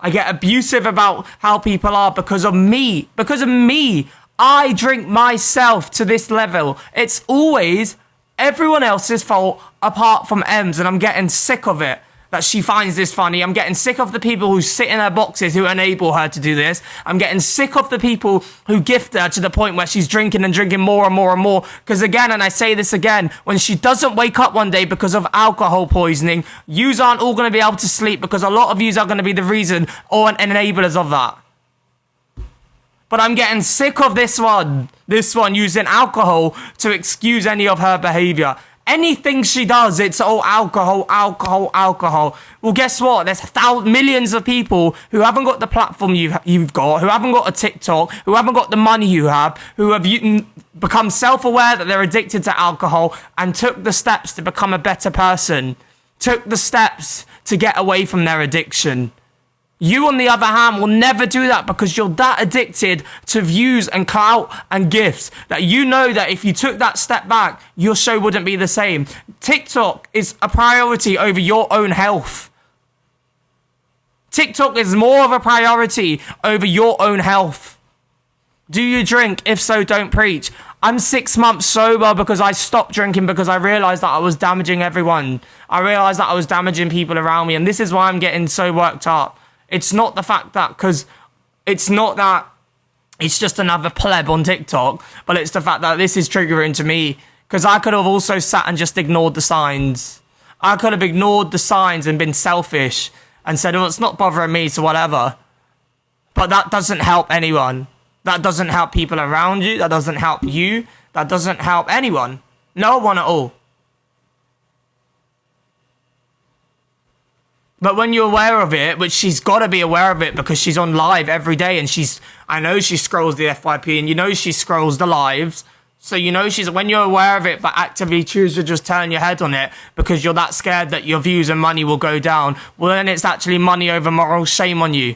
I get abusive about how people are because of me. Because of me. I drink myself to this level. It's always everyone else's fault apart from M's, and I'm getting sick of it. That she finds this funny. I'm getting sick of the people who sit in her boxes who enable her to do this. I'm getting sick of the people who gift her to the point where she's drinking and drinking more and more and more. Because again, and I say this again, when she doesn't wake up one day because of alcohol poisoning, yous aren't all going to be able to sleep because a lot of yous are going to be the reason or enablers of that. But I'm getting sick of this one using alcohol to excuse any of her behavior. Anything she does, it's all alcohol, alcohol, alcohol. Well, guess what? There's millions of people who haven't got the platform you've got, who haven't got a TikTok, who haven't got the money you have, who have become self-aware that they're addicted to alcohol and took the steps to become a better person, took the steps to get away from their addiction. You, on the other hand, will never do that because you're that addicted to views and clout and gifts that you know that if you took that step back, your show wouldn't be the same. TikTok is a priority over your own health. TikTok is more of a priority over your own health. Do you drink? If so, don't preach. I'm 6 months sober because I stopped drinking because I realized that I was damaging everyone. I realized that I was damaging people around me, and this is why I'm getting so worked up. It's not the fact that, because it's not that it's just another pleb on TikTok, but it's the fact that this is triggering to me, because I could have also sat and just ignored the signs. I could have ignored the signs and been selfish and said, oh, it's not bothering me, so whatever. But that doesn't help anyone. That doesn't help people around you. That doesn't help you. That doesn't help anyone. No one at all. But when you're aware of it, which she's got to be aware of it because she's on live every day and I know she scrolls the FYP and you know she scrolls the lives. So you know when you're aware of it but actively choose to just turn your head on it because you're that scared that your views and money will go down, well then it's actually money over moral. Shame on you.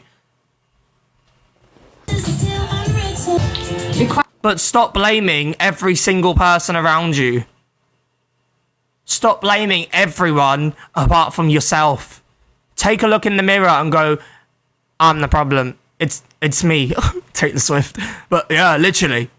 But stop blaming every single person around you. Stop blaming everyone apart from yourself. Take a look in the mirror and go, I'm the problem. It's me. Take the Swift. But yeah, literally.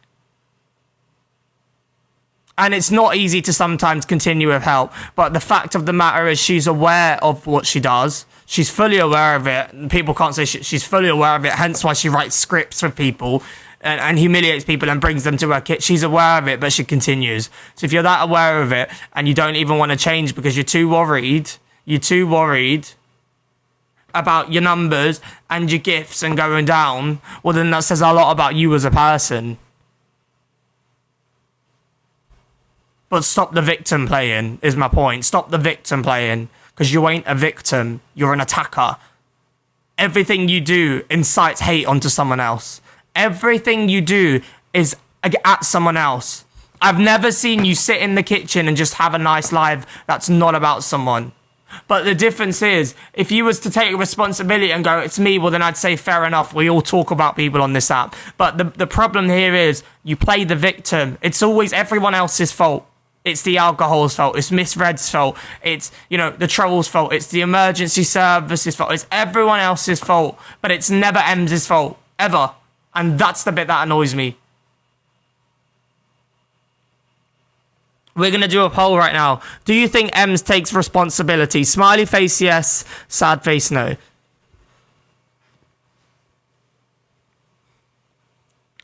And it's not easy to sometimes continue with help. But the fact of the matter is she's aware of what she does. She's fully aware of it. People can't say she's fully aware of it. Hence why she writes scripts for people and humiliates people and brings them to her kit. She's aware of it, but she continues. So if you're that aware of it and you don't even want to change because you're too worried about your numbers and your gifts and going down, well then that says a lot about you as a person. But stop the victim playing is my point. Stop the victim playing because you ain't a victim. You're an attacker. Everything you do incites hate onto someone else. Everything you do is at someone else. I've never seen you sit in the kitchen and just have a nice life that's not about someone. But the difference is, if you was to take responsibility and go, it's me, well then I'd say fair enough, we all talk about people on this app. But the problem here is, you play the victim. It's always everyone else's fault. It's the alcohol's fault, it's Miss Red's fault, it's, the troll's fault, it's the emergency services fault, it's everyone else's fault. But it's never M's fault, ever. And that's the bit that annoys me. We're going to do a poll right now. Do you think Ems takes responsibility? Smiley face, yes. Sad face, no.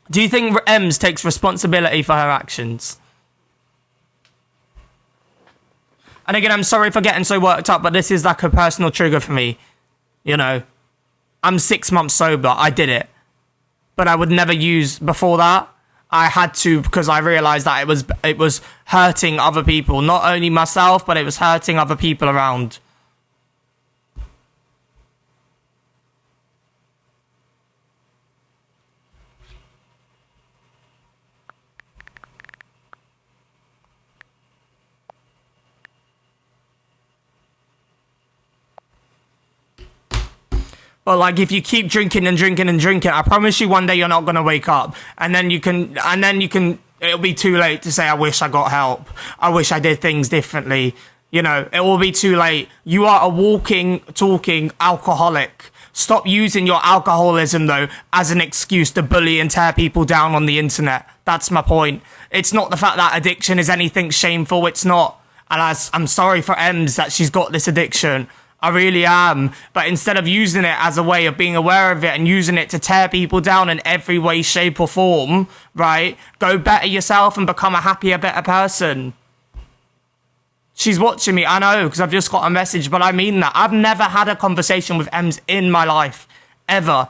Do you think Ems takes responsibility for her actions? And again, I'm sorry for getting so worked up, but this is like a personal trigger for me. I'm 6 months sober. I did it. But I would never use before that. I had to because I realised that it was hurting other people. Not only myself, but it was hurting other people around. But like, if you keep drinking and drinking and drinking, I promise you one day you're not going to wake up. And then you can, it'll be too late to say, I wish I got help. I wish I did things differently. You know, it will be too late. You are a walking, talking alcoholic. Stop using your alcoholism, though, as an excuse to bully and tear people down on the internet. That's my point. It's not the fact that addiction is anything shameful. It's not. And I'm sorry for Ems that she's got this addiction. I really am. But instead of using it as a way of being aware of it and using it to tear people down in every way, shape or form, right? Go better yourself and become a happier, better person. She's watching me, I know, because I've just got a message, but I mean that. I've never had a conversation with Ems in my life, ever.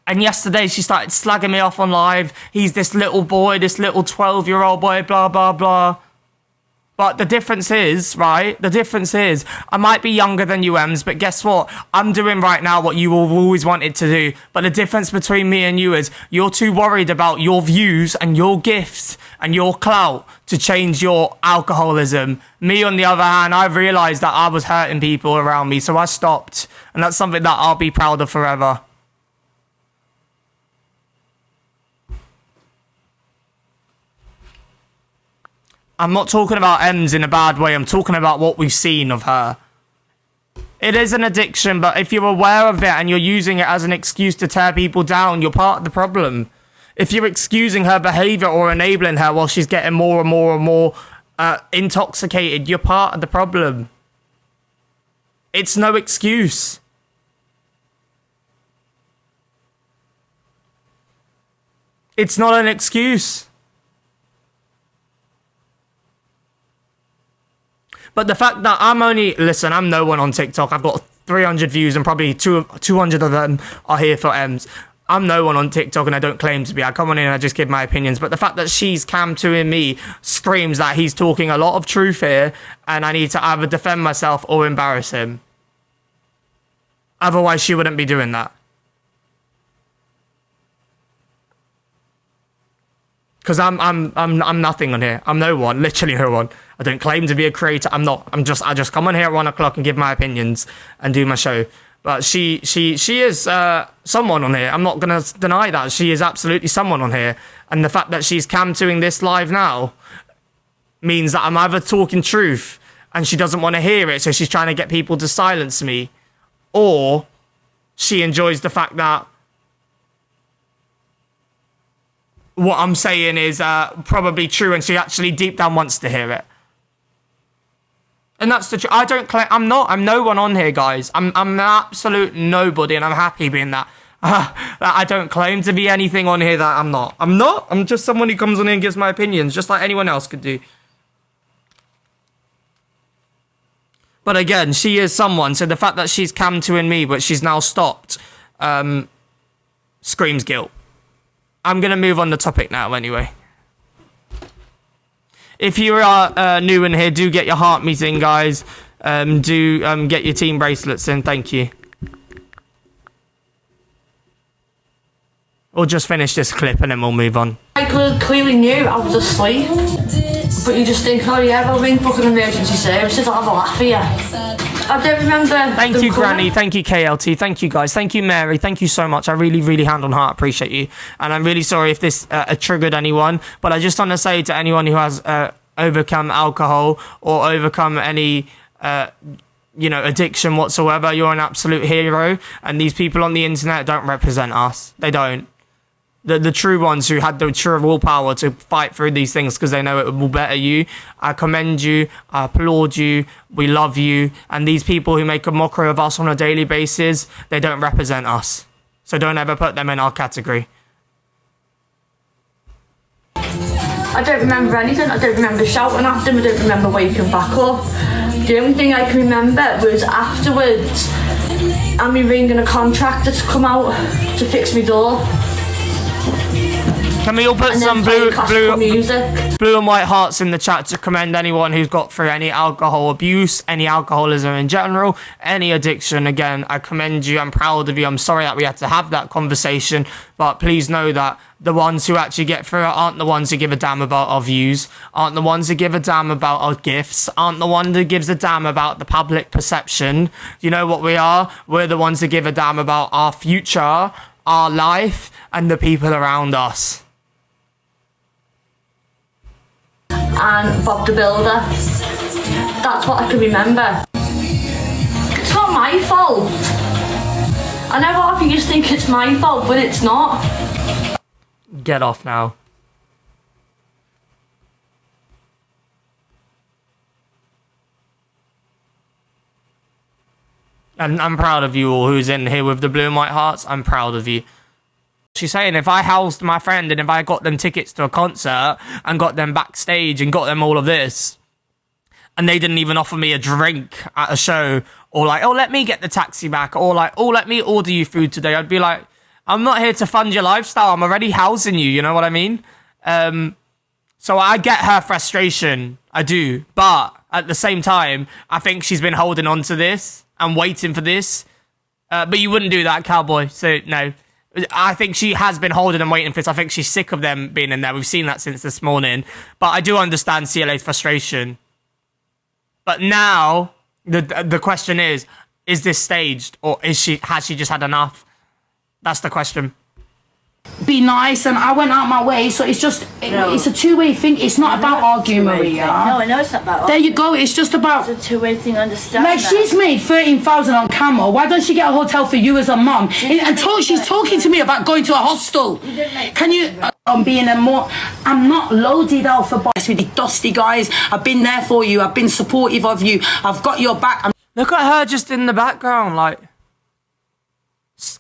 And yesterday she started slagging me off on live. He's this little boy, this little 12-year-old boy, blah, blah, blah. But the difference is, right, the difference is, I might be younger than you, Ems, but guess what? I'm doing right now what you have always wanted to do. But the difference between me and you is you're too worried about your views and your gifts and your clout to change your alcoholism. Me, on the other hand, I've realised that I was hurting people around me, so I stopped. And that's something that I'll be proud of forever. I'm not talking about Ems in a bad way. I'm talking about what we've seen of her. It is an addiction, but if you're aware of it and you're using it as an excuse to tear people down, you're part of the problem. If you're excusing her behaviour or enabling her while she's getting more and more and more intoxicated, you're part of the problem. It's no excuse. It's not an excuse. But the fact that I'm no one on TikTok. I've got 300 views and probably 200 of them are here for Ems. I'm no one on TikTok and I don't claim to be. I come on in and I just give my opinions. But the fact that she's cam-toing me screams that he's talking a lot of truth here and I need to either defend myself or embarrass him. Otherwise, she wouldn't be doing that. Because I'm nothing on here. I'm no one, literally no one. I don't claim to be a creator. I'm not. I just come on here at 1 o'clock and give my opinions and do my show. But she is someone on here. I'm not gonna deny that. She is absolutely someone on here. And the fact that she's cam-toing this live now means that I'm either talking truth and she doesn't want to hear it, so she's trying to get people to silence me, or she enjoys the fact that what I'm saying is probably true and she actually deep down wants to hear it. And that's the truth. I don't claim. I'm no one on here, guys. I'm an absolute nobody, and I'm happy being that. I don't claim to be anything on here that I'm not. I'm just someone who comes on here and gives my opinions, just like anyone else could do. But again, she is someone. So the fact that she's cam-toing me, but she's now stopped, screams guilt. I'm gonna move on the topic now, anyway. If you are new in here, do get your heart meeting, guys. Do get your team bracelets in. Thank you. Or just finish this clip and then we'll move on. I clearly knew I was asleep, but you just think, oh yeah, I'll ring fucking emergency services, I'll have a laugh at you. I don't remember. Thank you, Granny. Thank you, KLT. Thank you, guys. Thank you, Mary. Thank you so much. I really, really hand on heart appreciate you. And I'm really sorry if this triggered anyone. But I just want to say to anyone who has overcome alcohol or overcome any, addiction whatsoever, you're an absolute hero. And these people on the internet don't represent us. They don't. The true ones who had the true willpower to fight through these things because they know it will better you. I commend you. I applaud you. We love you. And these people who make a mockery of us on a daily basis, they don't represent us. So don't ever put them in our category. I don't remember anything. I don't remember shouting at them. I don't remember waking back up. The only thing I can remember was afterwards, and me ringing a contractor to come out to fix my door. Can we all put some blue and white hearts in the chat to commend anyone who's got through any alcohol abuse, any alcoholism in general, any addiction? Again, I commend you. I'm proud of you. I'm sorry that we had to have that conversation, but please know that the ones who actually get through it aren't the ones who give a damn about our views, aren't the ones who give a damn about our gifts, aren't the one who gives a damn about the public perception. You know what we are? We're the ones who give a damn about our future, our life, and the people around us. And Bob the Builder. That's what I can remember. It's not my fault. I know half of you think it's my fault, but it's not. Get off now. And I'm proud of you all who's in here with the blue and white hearts. I'm proud of you. She's saying if I housed my friend and if I got them tickets to a concert and got them backstage and got them all of this, and they didn't even offer me a drink at a show, or like, oh, let me get the taxi back, or like, oh, let me order you food today, I'd be like, I'm not here to fund your lifestyle. I'm already housing you. You know what I mean? So I get her frustration. I do. But at the same time, I think she's been holding on to this and waiting for this. But you wouldn't do that, Cowboy. So, no. I think she has been holding and waiting for this. I think she's sick of them being in there. We've seen that since this morning. But I do understand CLA's frustration. But now, the question is this staged? Or has she just had enough? That's the question. Be nice, and I went out my way, so it's just it's a two-way thing. It's not about arguing, Maria. No, I know it's not about there you go. It's just about it's a two-way thing. I understand. Like that. she's made 13,000 on camera. Why don't she get a hotel for you as a mum? And she's talking to me about going to a hostel. Can you? I'm being I'm not loaded alpha boys with the dusty guys. I've been there for you. I've been supportive of you. I've got your back. Look at her just in the background, like.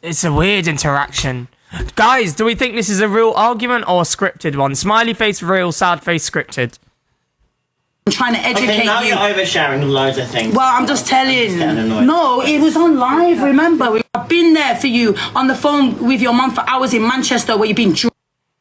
It's a weird interaction. Guys, do we think this is a real argument or a scripted one? Smiley face real, sad face scripted. I'm trying to educate okay, now you. you're oversharing loads of things. Well, I'm just telling. No, it was on live, remember. I've been there for you on the phone with your mum for hours in Manchester where you've been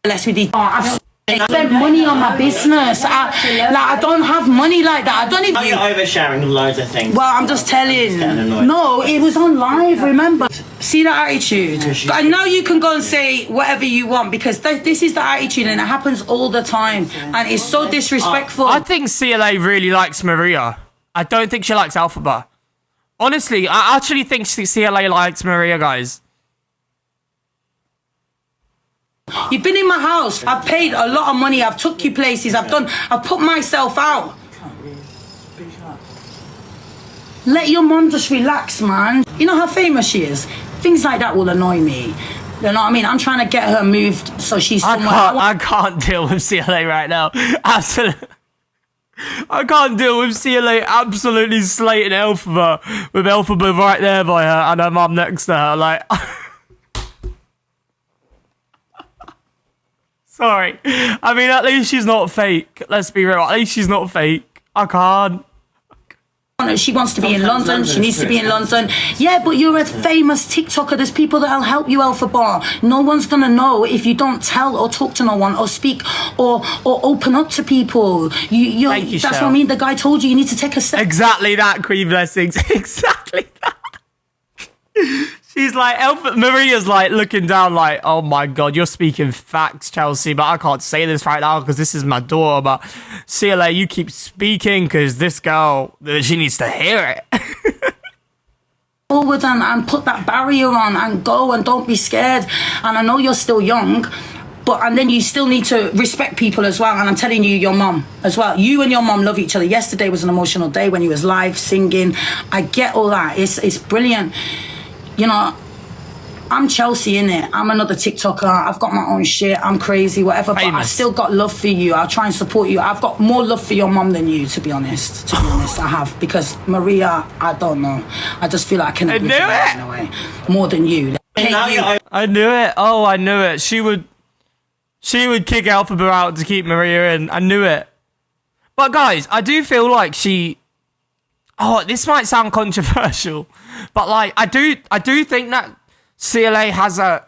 less with the... I've spent money on my business. I don't have money like that. I don't even... Now you're oversharing loads of things. Well, I'm just telling. No, it was on live, remember. See that attitude? And now you can go and say whatever you want because this is the attitude and it happens all the time. And it's so disrespectful. I think CLA really likes Maria. I don't think she likes Alphaba. Honestly, I actually think CLA likes Maria, guys. You've been in my house. I've paid a lot of money. I've took you places. I've put myself out. Let your mom just relax, man. You know how famous she is? Things like that will annoy me. You know what I mean? I'm trying to get her moved so she's somewhere. I can't deal with CLA right now. Absolutely. I can't deal with CLA absolutely slating Alphaba with Alphaba right there by her and her mum next to her. Like, sorry. I mean, at least she's not fake. Let's be real. At least she's not fake. I can't. She wants to be in London. She needs to be in London. Yeah, but you're a famous TikToker. There's people that'll help you, Alphaba. No one's gonna know if you don't tell or talk to no one or speak or open up to people. Thank you, that's Shell. what I mean. The guy told you need to take a step. Exactly that, Queen Blessings. Exactly that. She's like, Maria's like looking down like, oh my God, you're speaking facts, Chelsea, but I can't say this right now because this is my daughter. But CLA, you keep speaking because this girl, she needs to hear it. Forward and put that barrier on and go and don't be scared. And I know you're still young, and then you still need to respect people as well. And I'm telling you, your mum as well. You and your mum love each other. Yesterday was an emotional day when you was live singing. I get all that. It's brilliant. You know, I'm Chelsea, innit? I'm another TikToker. I've got my own shit. I'm crazy, whatever. But I still got love for you. I'll try and support you. I've got more love for your mum than you, to be honest. I have. Because Maria, I don't know. I just feel like I connect with you in a way. More than you. I knew it. Oh, I knew it. She would kick Alphaba out to keep Maria in. I knew it. But guys, I do feel like she... Oh, this might sound controversial, but like I do think that CLA has a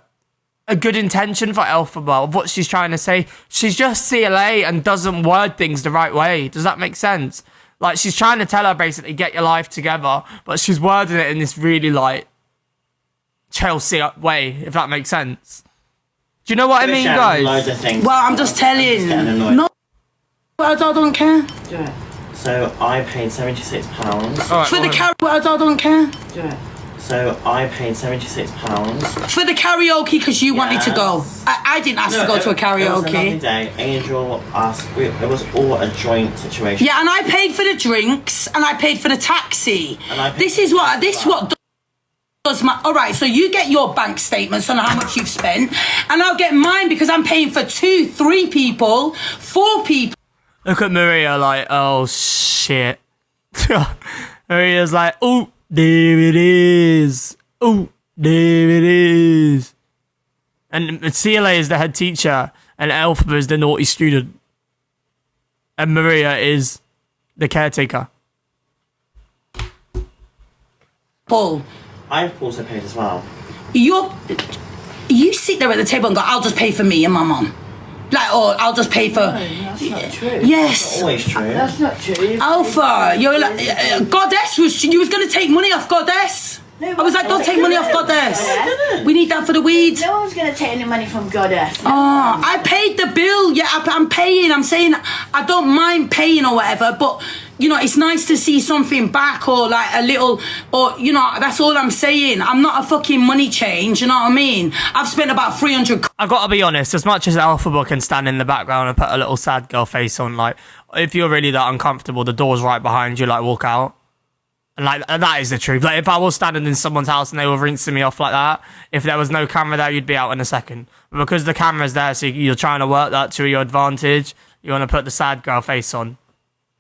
good intention for Alphaba of what she's trying to say. She's just CLA and doesn't word things the right way. Does that make sense? Like she's trying to tell her basically get your life together, but she's wording it in this really like Chelsea way, if that makes sense. Do you know what I mean, guys? Loads of things. Well, I'm just telling. No, I don't care. So I paid £76 for the carrot. I don't care. So I paid £76 for the karaoke because you wanted to go. I didn't ask to go to a It was a lovely karaoke. day. Angel asked. It was all a joint situation. Yeah, and I paid for the drinks and I paid for the taxi. And I paid This for is the what taxi. does my. All right, so you get your bank statements on how much you've spent, and I'll get mine because I'm paying for 2, 3 people, 4 people. Look at Maria like, oh shit. Maria's like, oh, there it is. Oh, there it is. And CLA is the head teacher, and Alpha is the naughty student. And Maria is the caretaker. Paul, I've also paid as well. you sit there at the table and go, I'll just pay for me and my mum. Like, or I'll just pay for. That's not true. Yes. Always true. That's not true. Alpha, you're like, Goddess you was going to take money off Goddess. I was like, don't take money off Goddess. We need that for the weed. No one's going to take any money from Goddess. Oh, I paid the bill. Yeah, I'm paying. I'm saying I don't mind paying or whatever, but you know, it's nice to see something back or like a little, or you know, that's all I'm saying. I'm not a fucking money change. You know what I mean? I've spent about 300. I've got to be honest, as much as Alpha can stand in the background and put a little sad girl face on, like, if you're really that uncomfortable, the door's right behind you, like, walk out. And like, that is the truth. Like, if I was standing in someone's house and they were rinsing me off like that, if there was no camera there, you'd be out in a second. But because the camera's there, so you're trying to work that to your advantage, you want to put the sad girl face on.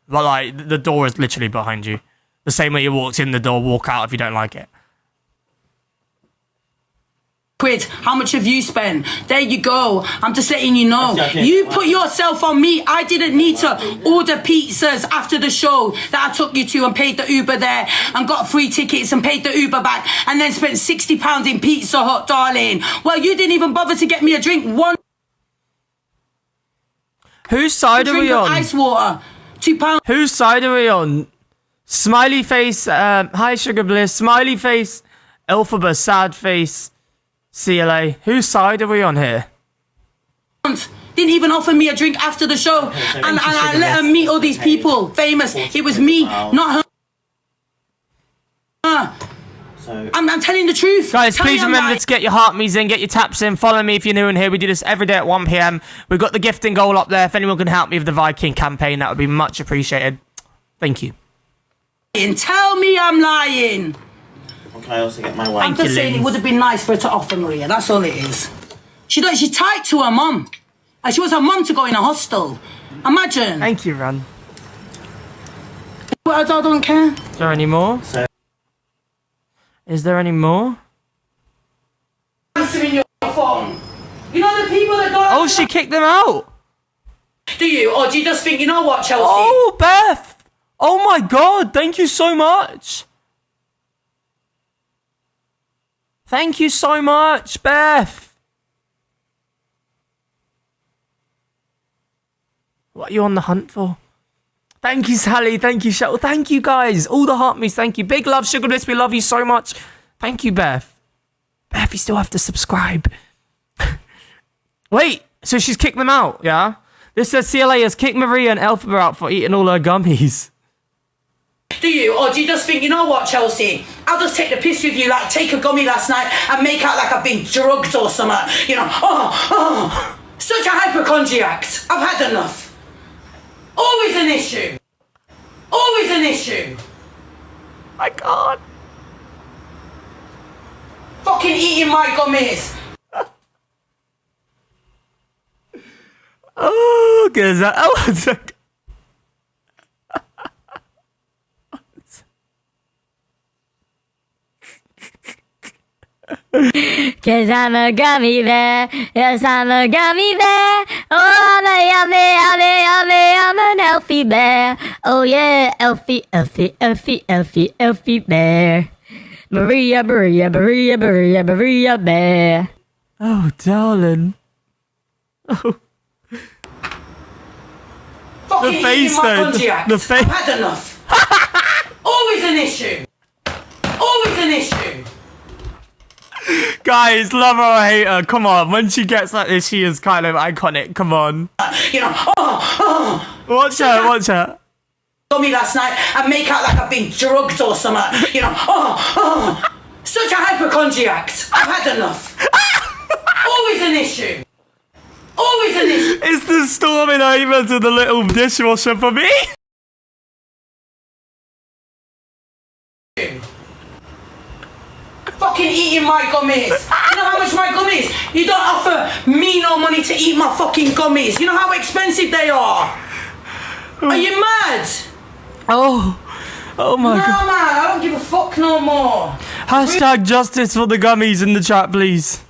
But like, the door is literally behind you. The same way you walked in the door, walk out if you don't like it. Quid. How much have you spent? There you go. I'm just letting you know. Okay. You put yourself on me. I didn't need to order pizzas after the show that I took you to and paid the Uber there and got free tickets and paid the Uber back and then spent £60 in Pizza Hut, darling. Well, you didn't even bother to get me a drink. One Whose side are drink we of on? ice water. £2. Whose side are we on? Smiley face, hi Sugar Bliss. Smiley face, Elphaba, sad face, CLA. Whose side are we on here? Didn't even offer me a drink after the show. so And I Sugar let her Bliss meet all these paid people, famous. It was 40 me, pounds. not her. So I'm telling the truth. Guys, Tell me please I'm remember right. to get your heart me's in, get your taps in. Follow me if you're new in here. We do this every day at 1 p.m. We've got the gifting goal up there. If anyone can help me with the Viking campaign, that would be much appreciated. Thank you. Tell me I'm lying. can I also get my I'm wife? just saying it would have been nice for her to offer Maria. That's all it is. She's tied to her mum. And she wants her mum to go in a hostel. Imagine. Thank you, Ron. But I don't care. Is there any more? So- Is there any more? Answering your phone. You know the people that don't. Oh, she kicked them out. Do you? Or do you just think, you know what, Chelsea? Oh, Beth. Oh my God. Thank you so much. Thank you so much, Beth. What are you on the hunt for? Thank you, Sally. Thank you, Shuttle. Thank you, guys. All the heart me's. Thank you. Big love, Sugar Bliss. We love you so much. Thank you, Beth. Beth, you still have to subscribe. Wait, so she's kicked them out, yeah? This says CLA has kicked Maria and Elphaba out for eating all her gummies. Do you? Or do you just think, you know what, Chelsea? I'll just take the piss with you, like take a gummy last night and make out like I've been drugged or something. You know, such a hypochondriac. I've had enough. Always an issue. Always an issue. My God. Fucking eating my gummies. Oh, cause it's like, Cause I'm a gummy bear, yes I'm a gummy bear. Oh I'm a I'm an Elfie bear. Oh yeah, Elfie bear. Maria bear. oh, darling. Oh, Fucking The face eating my though, conjac. the face. I've had enough. Always an issue. Always an issue. guys, love her or hate her. Come on, when she gets like this, she is kind of iconic. Come on. You know, Watch her. gummy last night and make out like I've been drugged or something. You know, Such a hypochondriac. I've had enough. Always an issue. Always an issue. It's the storming over to the little dishwasher for me. Fucking eating my gummies. You know how much my gummies? You don't offer me no money to eat my fucking gummies. You know how expensive they are? Are you mad? Oh my No, god. man, I don't give a fuck no more. Hashtag justice for the gummies in the chat, please.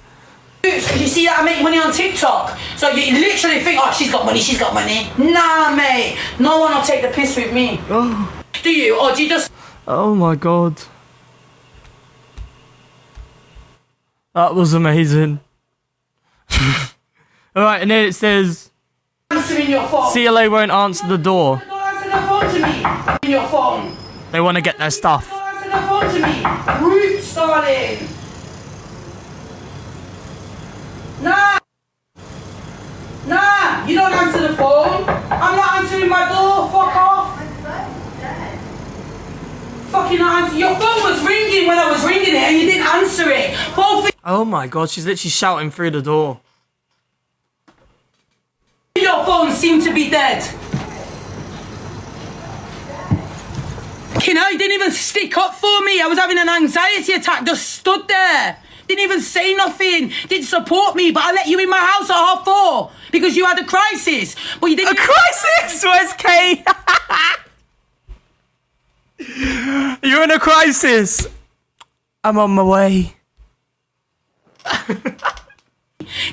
You see that I make money on TikTok? So you literally think, oh, she's got money, she's got money. Nah, mate. No one will take the piss with me. Oh. Do you? Or do you just... Oh my god. That was amazing. Alright, and then it says answering your phone? CLA won't answer the door. Don't answer the phone to me. In your phone. They want to get their stuff. Don't answer the phone to me. Roots, darling. Nah. Nah, you don't answer the phone. I'm not answering my door. Fuck off. Fucking not answer. Your phone was ringing when I was ringing it and you didn't answer it. Both Oh my god, she's literally shouting through the door. of your phones seem to be dead. You know, you didn't even stick up for me. I was having an anxiety attack. Just stood there. Didn't even say nothing. Didn't support me. But I let you in my house at 4:30 because you had a crisis. But you didn't. A crisis? Where's Kay? You're in a crisis. I'm on my way.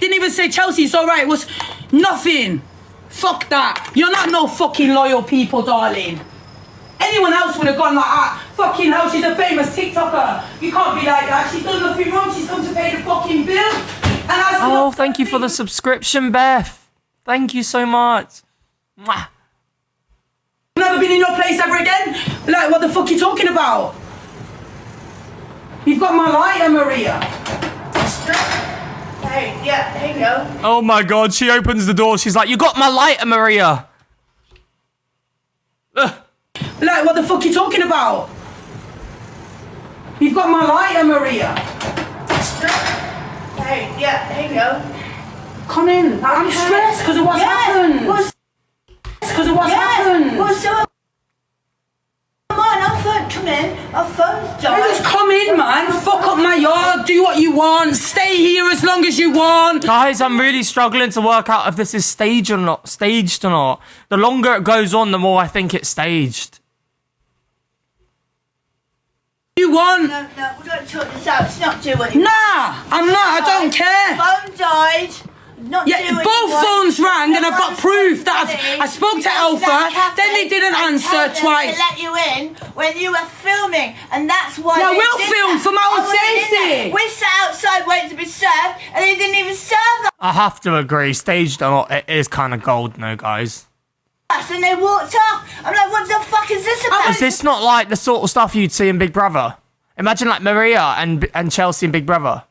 Didn't even say, Chelsea, it's alright. It was nothing. Fuck that. You're not no fucking loyal people, darling. Anyone else would have gone like that. Fucking hell, she's a famous TikToker. You can't be like that. She's done nothing wrong. She's come to pay the fucking bill. And I Oh, thank you for the subscription, Beth. Thank you so much. Mwah. Never been in your place ever again? Like, what the fuck you talking about? You've got my lighter, Maria. Hey, yeah, here you go. Oh my god, she opens the door. She's like, you got my lighter, Maria. Ugh. Like, what the fuck you talking about? You've got my lighter, Maria. Hey, yeah, here you go. Come in. I'm stressed because of what's happened. Because of what's happened. Well, so come on, our phone, come in. Our phone's You died. just come in, man. Fuck up my yard. Do what you want. Stay here as long as you want. Guys, I'm really struggling to work out if this is staged or not. The longer it goes on, the more I think it's staged. You want? No, we don't sort this out. It's not doing what you Nah, I'm not. I don't care. Phone died. Not Yeah, doing both what- phones rang and I've got Everyone's proof that funny. I spoke to You Alpha, that cafe then they didn't and answer tell them twice. To let you in when you were filming, and that's why. Yeah, they we'll did film that. for my own I wasn't in safety. there. We sat outside waiting to be served, and they didn't even serve I have to agree, staged or not, it is kind of gold, no, guys. us, and they walked off. I'm like, what the fuck is this about? Is this not like the sort of stuff you'd see in Big Brother? Imagine like Maria and Chelsea in Big Brother.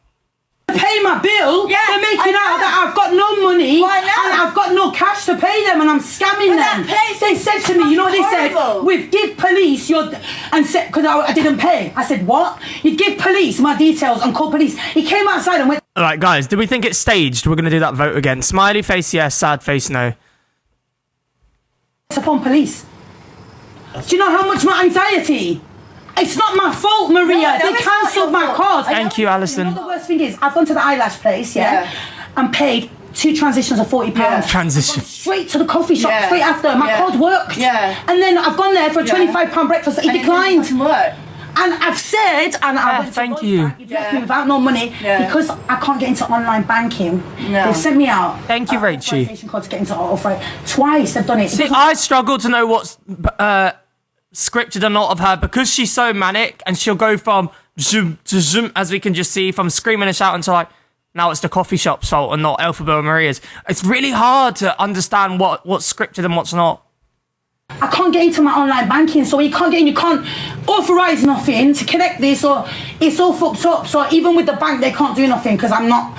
Pay my bill. Yeah, They're making I out know. that I've got no money Well, I know. and I've got no cash to pay them and I'm scamming But that them. place They is said to me, you know what they horrible. said? We've give police your and said because I didn't pay. I said what? You give police my details and call police. He came outside and went. Alright, guys, do we think it's staged? We're going to do that vote again. Smiley face, yes. Sad face, no. Upon police. Do you know how much my anxiety? It's not my fault, Maria. No, They it's not cancelled your my fault. card. Thank you, You know Alison. the worst thing is, I've gone to the eyelash place, yeah. And paid 2 transitions of £40. Yeah. Transition. Straight to the coffee shop, Yeah. straight after. My Yeah. card worked. Yeah. And then I've gone there for a £25 breakfast. He And it didn't declined. fucking work. And I've said, and I went to thank Lloyds you. Bank, you've left me without no money Yeah. because I can't get into online banking. No. They've sent me out. Thank you, Rachie. Authorization code to get into auto twice. They've done it. See, I struggle to know what's scripted or not of her because she's so manic and she'll go from zoom to zoom, as we can just see, from screaming and shouting to like, now it's the coffee shop's fault and not Elphaba and Maria's. It's really hard to understand what's scripted and what's not. I can't get into my online banking, so you can't get in, you can't authorize nothing to connect this, or it's all fucked up. So even with the bank, they can't do nothing because I'm not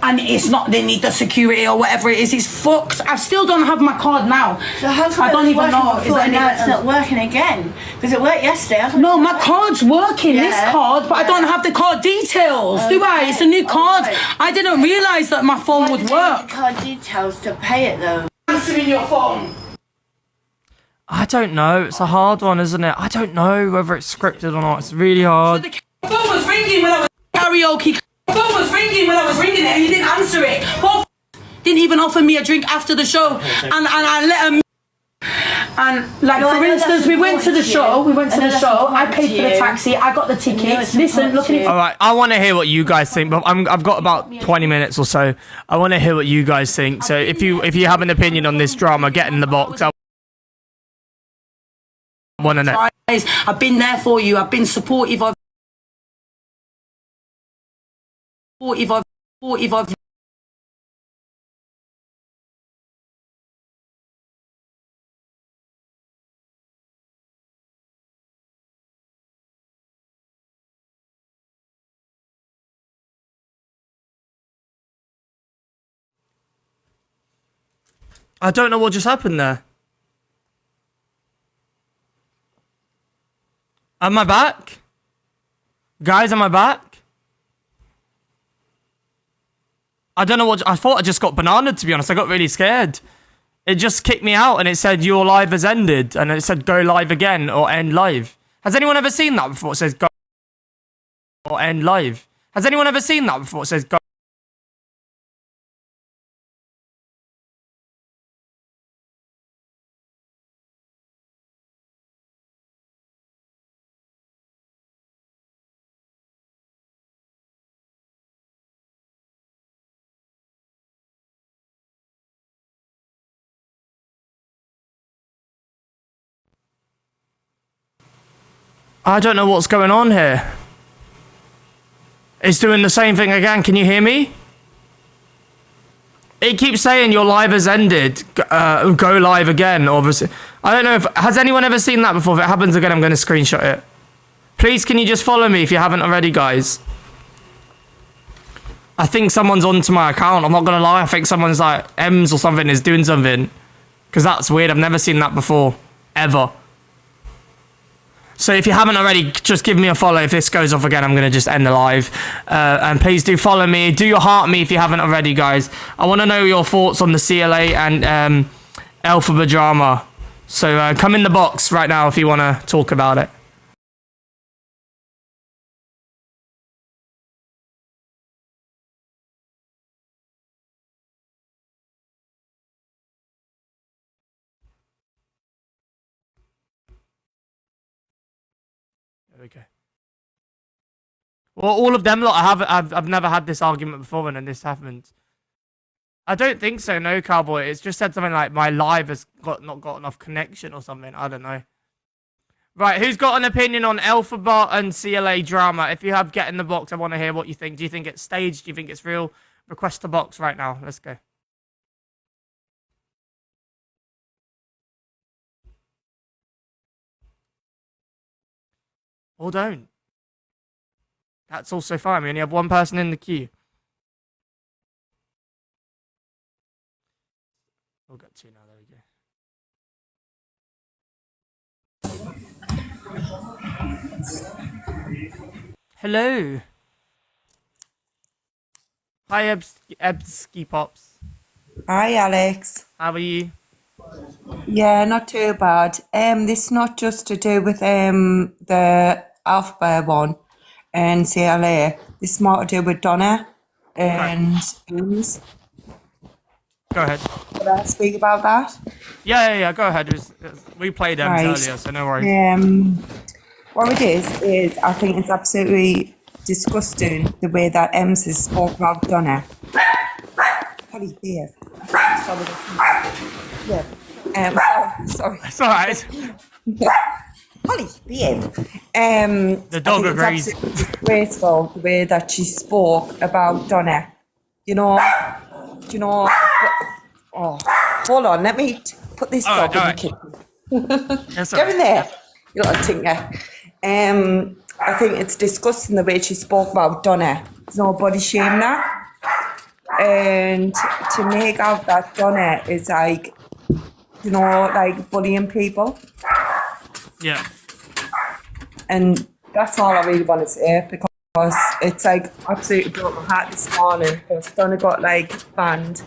and it's not, they need the security or whatever it is. It's fucked. I still don't have my card now. So how come I don't it was even working know. before and now it's not working again? Because it worked yesterday. I thought No, my card's working, this Yeah. card, but I don't have the card details, do I? It's a new card. Alright. I didn't realise that my phone would work. Card details to pay it though. Answering your phone. I don't know. It's a hard one, isn't it? I don't know whether it's scripted or not. It's really hard. The phone was ringing when I was karaoke. The phone was ringing when I was ringing it and you didn't answer it. Both didn't even offer me a drink after the show. And I let him. And like, No, I for know instance, that's we went to the important to show. you. We went to I know the that's show. I important paid to for the you. taxi. I got the tickets. it's Listen, important look to at you. All right, I want to hear what you guys think, but I've got about 20 minutes or so. I want to hear what you guys think. So if you have an opinion on this drama, get in the box. I want to know. guys. I've been there for you. I've been supportive of. Supportive of. I don't know what just happened there. Am I back? Guys, am I back? I don't know what... I thought I just got bananaed, to be honest. I got really scared. It just kicked me out and it said, your live has ended. And it said, go live again or end live. Has anyone ever seen that before? It says, go or end live. Has anyone ever seen that before? It says, go... I don't know what's going on here. It's doing the same thing again. Can you hear me? It keeps saying your live has ended. Go live again. Obviously, I don't know if has anyone ever seen that before. If it happens again, I'm going to screenshot it. Please, can you just follow me if you haven't already, guys? I think someone's onto my account. I'm not going to lie. I think someone's like M's or something is doing something. Because that's weird. I've never seen that before. Ever. So if you haven't already, just give me a follow. If this goes off again, I'm going to just end the live. And please do follow me. Do your heart me if you haven't already, guys. I want to know your thoughts on the CLA and Alphabet drama. So come in the box right now if you want to talk about it. Okay. Well, all of them lot, I've never had this argument before, and then this happened. I don't think so. No, Cowboy. It's just said something like my live has not got enough connection or something. I don't know. Right, who's got an opinion on Alphabet and CLA drama? If you have, get in the box. I want to hear what you think. Do you think it's staged? Do you think it's real? Request a box right now. Let's go. Or don't. That's also fine. We only have one person in the queue. We'll get two now. There we go. Hello. Hi, Ebski Pops. Hi, Alex. How are you? Yeah, not too bad. This is not just to do with the Alphabet one and CLA. This is more to do with Donna and Ems. Go ahead. Could I speak about that? Yeah. Go ahead. We played them Right. earlier, so no worries. What it is I think it's absolutely disgusting the way that Ems has spoke about Donna. Holly, behave. Sorry. Yeah. Sorry. It's all right. Holly, behave. The dog I think agrees. It's absolutely disgraceful the way that she spoke about Donna. Do you know? Oh, hold on. Let me put this All dog right, in all the kitchen. That's all Get in right. there, you little tinker. I think it's disgusting the way she spoke about Donna. There's no body shame that. And to make out that Donna is like, you know, like bullying people. Yeah. And that's all I really want to say because it's like absolutely broke my heart this morning because Donna got like banned.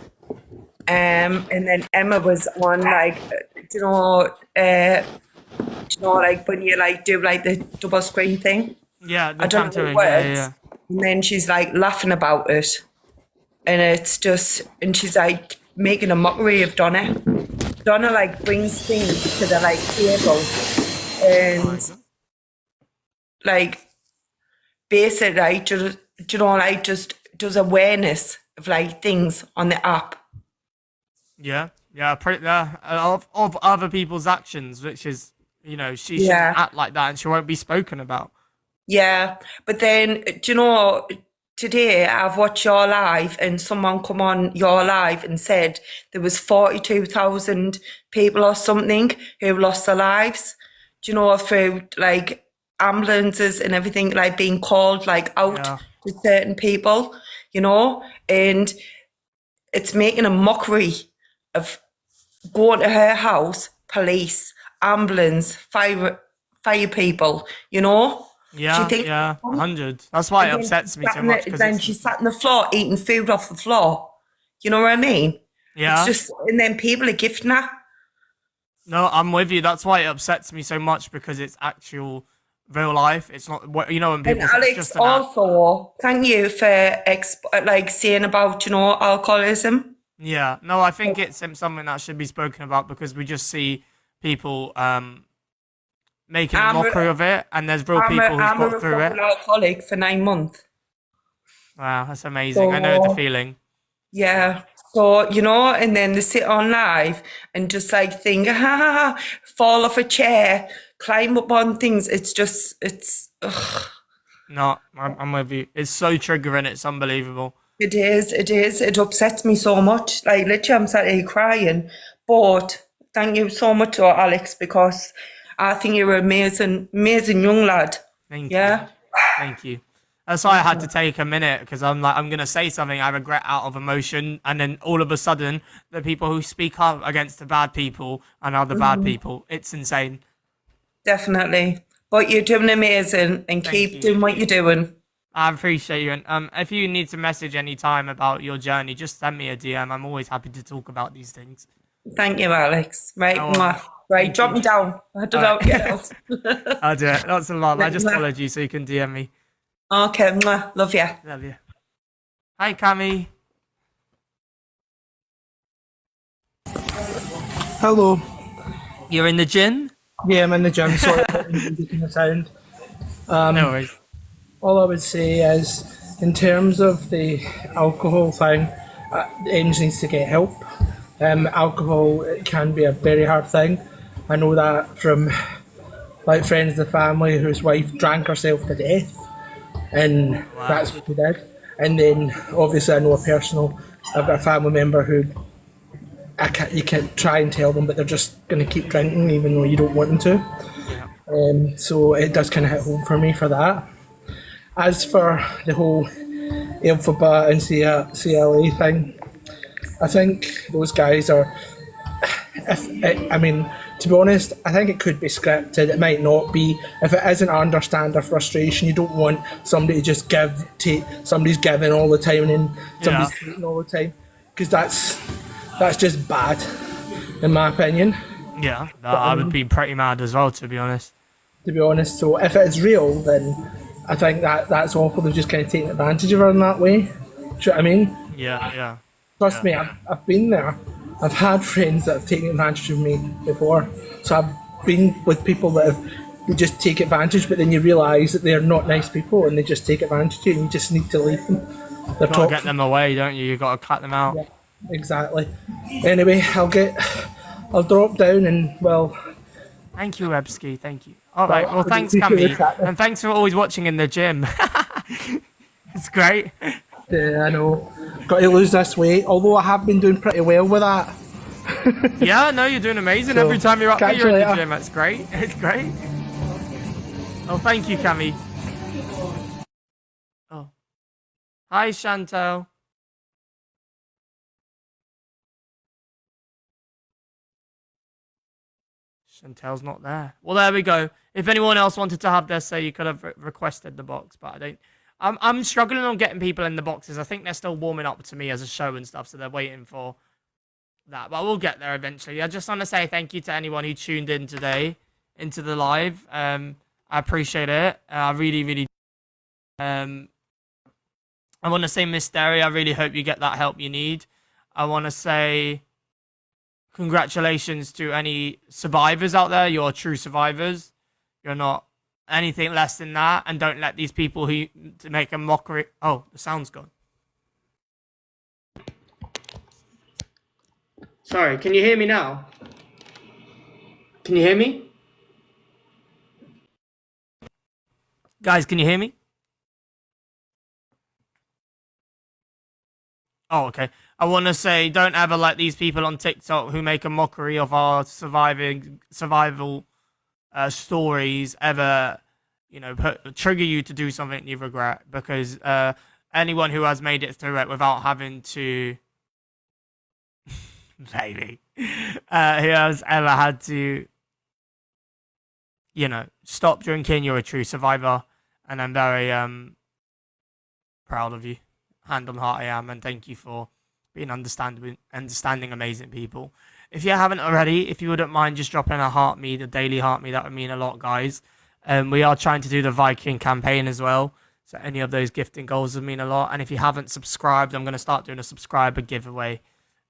And then Emma was on like, like when you like do like the double screen thing. Yeah, the I don't know Camtaring, what yeah, words. yeah. And then she's like laughing about it. And it's just, and she's like making a mockery of Donna. Donna like brings things to the like table and like basically like just, like just does awareness of like things on the app. Yeah, of other people's actions, which is, she shouldn't act like that and she won't be spoken about. Yeah, but then, do you know, today I've watched your live and someone come on your live and said there was 42,000 people or something who lost their lives, do you know, through like ambulances and everything, like being called like out to certain people, and it's making a mockery of going to her house, police, ambulance, fire people, Yeah, She thinks, 100. That's why it upsets me so much. Then she sat on the floor eating food off the floor. You know what I mean? Yeah. It's just, and then people are gifting her. No, I'm with you. That's why it upsets me so much because it's actual real life. It's not, when people And say it's Alex, just an act. also, thank you for saying about, alcoholism. Yeah, no, I think it's something that should be spoken about because we just see people making a mockery of it, and there's real people who've got through it. I'm a alcoholic for 9 months. Wow, that's amazing. I know the feeling. Yeah. So, and then they sit on live and just like think, fall off a chair, climb up on things. It's just, ugh. No, I'm with you. It's so triggering. It's unbelievable. It is. It upsets me so much. Like, literally, I'm sat here crying. But thank you so much, Alex, because I think you're an amazing young lad. Thank you. Thank you. That's why I had to take a minute because I'm going to say something I regret out of emotion. And then all of a sudden, the people who speak up against the bad people and other bad people, it's insane. Definitely. But you're doing amazing and keep doing what you're doing. I appreciate you. And if you need to message any time about your journey, just send me a DM. I'm always happy to talk about these things. Thank you, Alex. Right, No, right. Drop me down. I don't know. Get out. I'll do it. Lots of love. I just followed you so you can DM me. Okay, love you. Love you. Hi, Cammy. Hello. You're in the gym? Yeah, I'm in the gym. Sorry about the sound. No worries. All I would say is, in terms of the alcohol thing, Enge needs to get help. Alcohol, it can be a very hard thing. I know that from like friends of the family whose wife drank herself to death, and that's what she did. And then obviously I know I've got a family member who you can't try and tell them, but they're just going to keep drinking even though you don't want them to. So it does kind of hit home for me for that. As for the whole Alphabet and CLA thing, I think those guys are. To be honest, I think it could be scripted. It might not be. If it isn't, I understand their frustration. You don't want somebody to just somebody's giving all the time and then somebody's taking all the time, because that's just bad, in my opinion. Yeah, I would be pretty mad as well, to be honest. So if it's real, then I think that's awful. They're just kind of taking advantage of her in that way. Do you know what I mean? Yeah. Trust me, I've been there. I've had friends that have taken advantage of me before. So I've been with people that they just take advantage, but then you realise that they're not nice people and they just take advantage of you and you just need to leave them. You've got to get them away, don't you? You've got to cut them out. Yeah, exactly. Anyway, I'll drop down and, well... Thank you, Ebski. Thank you. All right. Well, thanks, Cammy. And thanks for always watching in the gym. It's great. Yeah, I know. Got to lose this weight, although I have been doing pretty well with that. Yeah, no, you're doing amazing. So, Every time you're up there, you're in the later. gym. That's great. It's great. Oh, thank you, Cammy. Oh. Hi, Chantel. Chantel's not there. Well, there we go. If anyone else wanted to have their say, you could have requested the box, but I don't. I'm struggling on getting people in the boxes. I think they're still warming up to me as a show and stuff, so they're waiting for that. But we'll get there eventually. I just want to say thank you to anyone who tuned in today into the live. I appreciate it. I really, really. I want to say, Miss Derry, I really hope you get that help you need. I want to say congratulations to any survivors out there. You're true survivors. You're not anything less than that. And don't let these people who to make a mockery. Oh, the sound's gone. Sorry, can you hear me now? Can you hear me? Guys, can you hear me? Oh, okay. I want to say, don't ever let these people on TikTok who make a mockery of our survival stories ever, trigger you to do something you regret. Because anyone who has made it through it without having to, maybe, who has ever had to, stop drinking, you're a true survivor, and I'm very proud of you. Hand on heart I am, and thank you for being understanding amazing people. If you haven't already, if you wouldn't mind just dropping a heart me, the daily heart me, that would mean a lot, guys. We are trying to do the Viking campaign as well, so any of those gifting goals would mean a lot. And if you haven't subscribed, I'm going to start doing a subscriber giveaway.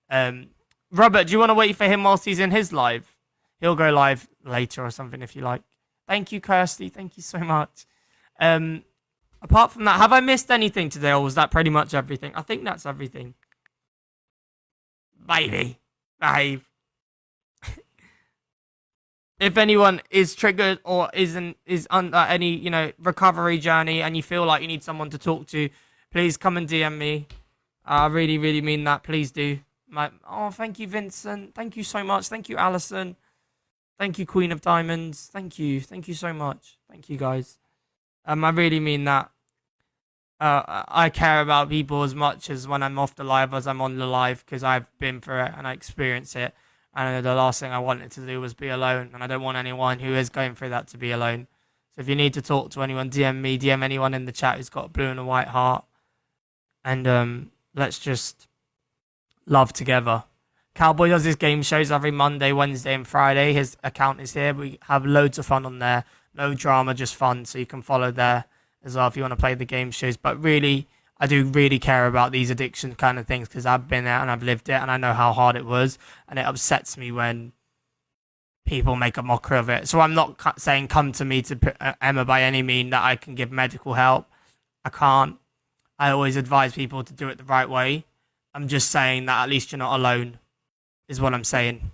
Robert, do you want to wait for him whilst he's in his live? He'll go live later or something if you like. Thank you, Kirsty. Thank you so much. Apart from that, have I missed anything today, or was that pretty much everything? I think that's everything. Baby. Behave. If anyone is triggered or is under any, recovery journey and you feel like you need someone to talk to, please come and DM me. I really, really mean that. Please do. Thank you, Vincent. Thank you so much. Thank you, Alison. Thank you, Queen of Diamonds. Thank you. Thank you so much. Thank you, guys. I really mean that. I care about people as much as when I'm off the live as I'm on the live, because I've been through it and I experience it. And the last thing I wanted to do was be alone. And I don't want anyone who is going through that to be alone. So if you need to talk to anyone, DM me, DM anyone in the chat who's got a blue and a white heart. And let's just love together. Cowboy does his game shows every Monday, Wednesday, and Friday. His account is here. We have loads of fun on there. No drama, just fun. So you can follow there as well if you want to play the game shows. But really, I do really care about these addiction kind of things, because I've been there and I've lived it and I know how hard it was. And it upsets me when people make a mockery of it. So I'm not saying come to me to Emma by any mean that I can give medical help. I can't. I always advise people to do it the right way. I'm just saying that at least you're not alone, is what I'm saying.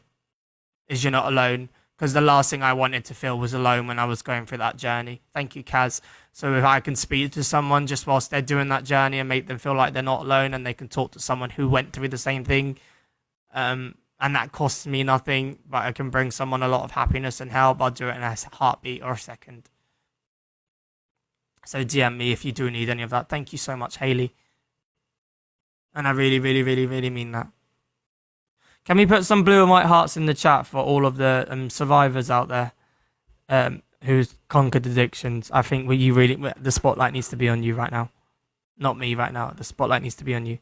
Is you're not alone. Because the last thing I wanted to feel was alone when I was going through that journey. Thank you, Kaz. So if I can speak to someone just whilst they're doing that journey and make them feel like they're not alone, and they can talk to someone who went through the same thing, and that costs me nothing, but I can bring someone a lot of happiness and help, I'll do it in a heartbeat or a second. So DM me if you do need any of that. Thank you so much, Hayley. And I really, really, really, really mean that. Can we put some blue and white hearts in the chat for all of the survivors out there who's conquered addictions? I think the spotlight needs to be on you right now. Not me right now. The spotlight needs to be on you.